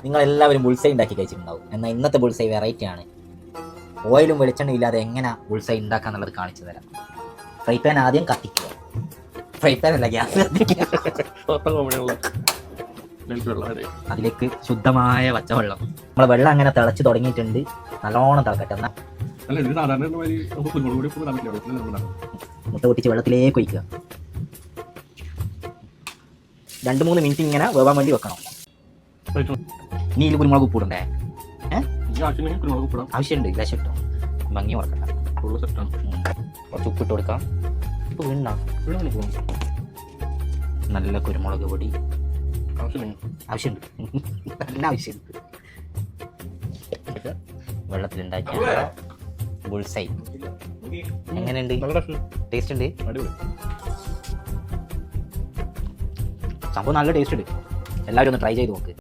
നിങ്ങളെല്ലാവരും ബുൾസൈ ഉണ്ടാക്കി കഴിച്ചിട്ടുണ്ടാവും. എന്നാൽ ഇന്നത്തെ ബുൾസൈ വെറൈറ്റി ആണ്. ഓയിലും വെളിച്ചെണ്ണയും ഇല്ലാതെ എങ്ങനെ ബുൾസൈ ഉണ്ടാക്കാന്നുള്ളത് കാണിച്ചു തരാം. ഫ്രൈ പാൻ ആദ്യം കത്തിക്കുക. ഫ്രൈ പാൻ അല്ല, ഗ്യാസ് കത്തിക്കുക. അതിലേക്ക് ശുദ്ധമായ പച്ചവെള്ളം. നമ്മളെ വെള്ളം അങ്ങനെ തിളച്ച് തുടങ്ങിയിട്ടുണ്ട്. നല്ലോണം തിളക്കട്ടെ. എന്നാൽ മുട്ട പൊട്ടിച്ച് വെള്ളത്തിലേക്ക് ഒഴിക്കുക. 2-3 മിനിറ്റ് ഇങ്ങനെ വേവാൻ വേണ്ടി വെക്കണം. ഇനി ഇതിൽ കുരുമുളക് ഉപ്പിടണ്ടേ? ആവശ്യമുണ്ട്. ലേശം ഇട്ടോ, ഭംഗി മറക്കണ്ട. കുറച്ച് ഉപ്പിട്ട് കൊടുക്കാം. ഉപ്പ് വീണ നല്ല കുരുമുളക് പൊടി ആവശ്യമുണ്ട്. നല്ല ആവശ്യമുണ്ട്. വെള്ളത്തിലുണ്ടാക്കിയ ബുൾസൈ എങ്ങനെയുണ്ട്? ടേസ്റ്റ് ഉണ്ട്. സംഭവം നല്ല ടേസ്റ്റ് ഉണ്ട്. എല്ലാവരും ഒന്ന് ട്രൈ ചെയ്ത് നോക്ക്.